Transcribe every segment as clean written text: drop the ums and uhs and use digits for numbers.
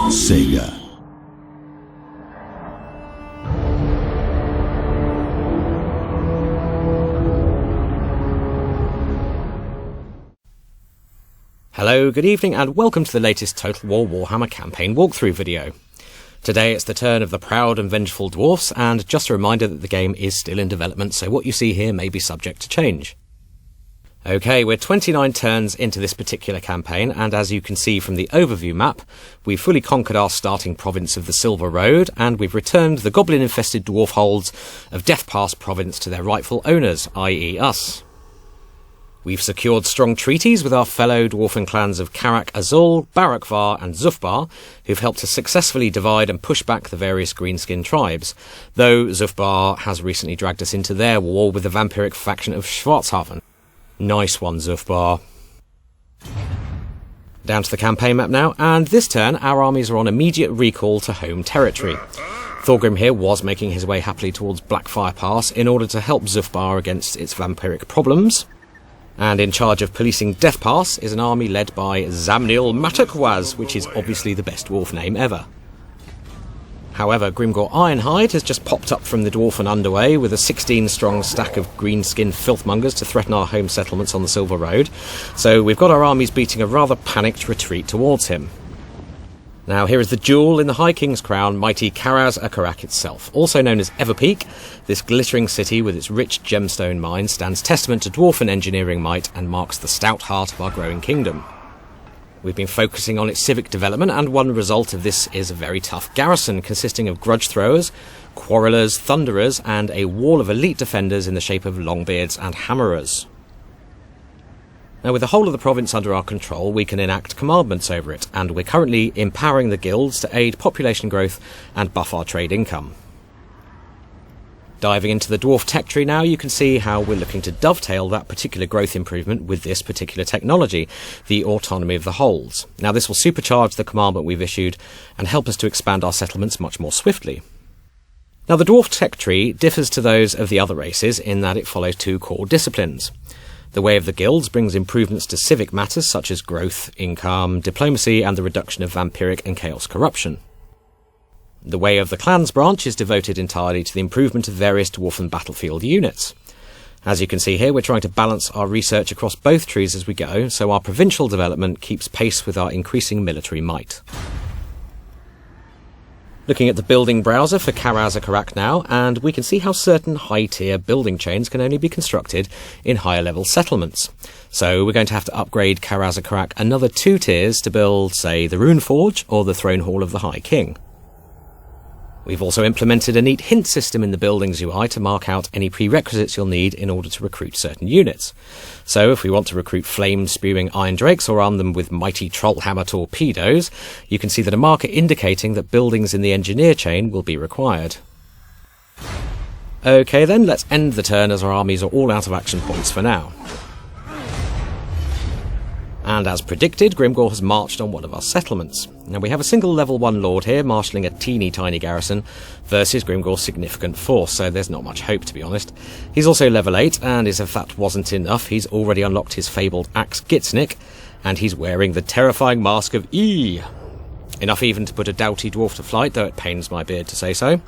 Sega. Hello, good evening, and welcome to the latest Total War Warhammer campaign walkthrough video. Today it's the turn of the proud and vengeful dwarfs, and just a reminder that the game is still in development, so what you see here may be subject to change. Okay, we're 29 turns into this particular campaign, and as you can see from the overview map, we've fully conquered our starting province of the Silver Road, and we've returned the goblin-infested dwarf holds of Death Pass province to their rightful owners, i.e. us. We've secured strong treaties with our fellow dwarfen clans of Karak Azul, Barakvar and Zufbar, who've helped us successfully divide and push back the various greenskin tribes, though Zufbar has recently dragged us into their war with the vampiric faction of Schwarzhaven. Nice one, Zufbar. Down to the campaign map now, and this turn our armies are on immediate recall to home territory. Thorgrim here was making his way happily towards Blackfire Pass in order to help Zufbar against its vampiric problems. And in charge of policing Death Pass is an army led by Zamnil Matakwaz, which is obviously the best dwarf name ever. However, Grimgor Ironhide has just popped up from the dwarfen underway with a 16-strong stack of greenskin filthmongers to threaten our home settlements on the Silver Road, so we've got our armies beating a rather panicked retreat towards him. Now here is the jewel in the High King's crown, mighty Karaz-Akarak itself. Also known as Everpeak, this glittering city with its rich gemstone mines stands testament to dwarfen engineering might and marks the stout heart of our growing kingdom. We've been focusing on its civic development, and one result of this is a very tough garrison consisting of grudge throwers, quarrelers, thunderers, and a wall of elite defenders in the shape of longbeards and hammerers. Now, with the whole of the province under our control, we can enact commandments over it, and we're currently empowering the guilds to aid population growth and buff our trade income. Diving into the dwarf tech tree now, you can see how we're looking to dovetail that particular growth improvement with this particular technology, the autonomy of the holds. Now, this will supercharge the commandment we've issued and help us to expand our settlements much more swiftly. Now, the dwarf tech tree differs to those of the other races in that it follows two core disciplines. The way of the guilds brings improvements to civic matters such as growth, income, diplomacy, and the reduction of vampiric and chaos corruption. The way of the clans branch is devoted entirely to the improvement of various dwarfen battlefield units. As you can see here, we're trying to balance our research across both trees as we go, so our provincial development keeps pace with our increasing military might. Looking at the building browser for Karaz-Akarak now, and we can see how certain high-tier building chains can only be constructed in higher-level settlements. So we're going to have to upgrade Karaz-Akarak another 2 tiers to build, say, the Rune Forge or the Throne Hall of the High King. We've also implemented a neat hint system in the buildings UI to mark out any prerequisites you'll need in order to recruit certain units. So if we want to recruit flame-spewing iron drakes or arm them with mighty trollhammer torpedoes, you can see that a marker indicating that buildings in the engineer chain will be required. Okay then, let's end the turn as our armies are all out of action points for now. And as predicted, Grimgor has marched on one of our settlements. Now we have a single level 1 lord here marshalling a teeny tiny garrison versus Grimgor's significant force, so there's not much hope to be honest. He's also level 8, and as if that wasn't enough, he's already unlocked his fabled axe Gitsnik, and he's wearing the terrifying mask of E. Enough even to put a doughty dwarf to flight, though it pains my beard to say so.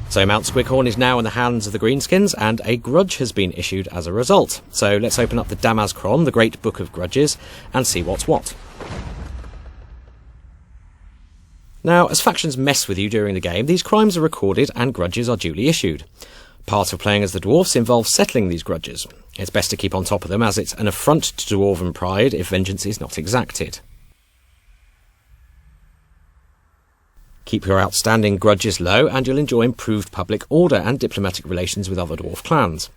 So Mount Squighorn is now in the hands of the Greenskins, and a grudge has been issued as a result. So let's open up the Damazkron, the Great Book of Grudges, and see what's what. Now, as factions mess with you during the game, these crimes are recorded and grudges are duly issued. Part of playing as the dwarfs involves settling these grudges. It's best to keep on top of them, as it's an affront to dwarven pride if vengeance is not exacted. Keep your outstanding grudges low, and you'll enjoy improved public order and diplomatic relations with other dwarf clans.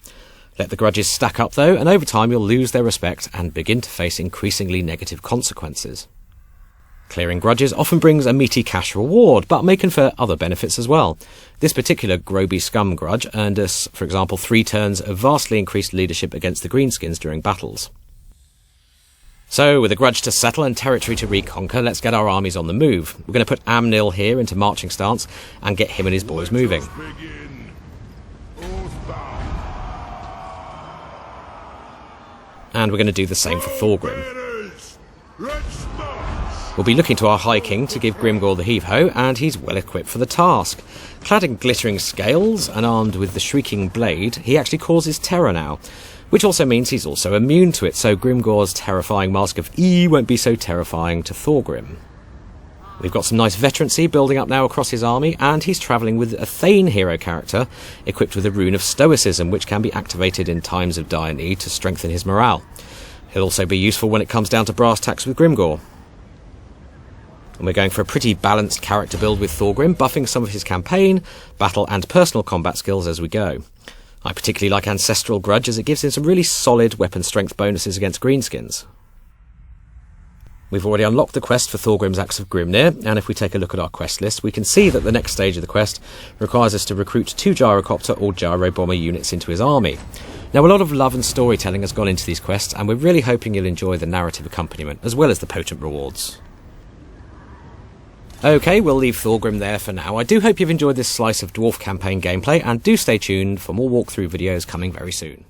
Let the grudges stack up though, and over time you'll lose their respect and begin to face increasingly negative consequences. Clearing grudges often brings a meaty cash reward, but may confer other benefits as well. This particular Groby Scum grudge earned us, for example, 3 turns of vastly increased leadership against the Greenskins during battles. So, with a grudge to settle and territory to reconquer, let's get our armies on the move. We're going to put Amnil here into marching stance and get him and his boys moving. And we're going to do the same for Thorgrim. We'll be looking to our High King to give Grimgor the heave-ho, and he's well equipped for the task. Clad in glittering scales and armed with the shrieking blade, he actually causes terror now, which also means he's also immune to it, so Grimgor's terrifying Mask of E won't be so terrifying to Thorgrim. We've got some nice veterancy building up now across his army, and he's travelling with a Thane hero character equipped with a rune of Stoicism, which can be activated in times of dire need to strengthen his morale. He'll also be useful when it comes down to brass tacks with Grimgor. And we're going for a pretty balanced character build with Thorgrim, buffing some of his campaign, battle and personal combat skills as we go. I particularly like Ancestral Grudge as it gives him some really solid weapon strength bonuses against greenskins. We've already unlocked the quest for Thorgrim's Axe of Grimnir, and if we take a look at our quest list, we can see that the next stage of the quest requires us to recruit 2 gyrocopter or gyro bomber units into his army. Now, a lot of love and storytelling has gone into these quests, and we're really hoping you'll enjoy the narrative accompaniment, as well as the potent rewards. Okay, we'll leave Thorgrim there for now. I do hope you've enjoyed this slice of Dwarf campaign gameplay, and do stay tuned for more walkthrough videos coming very soon.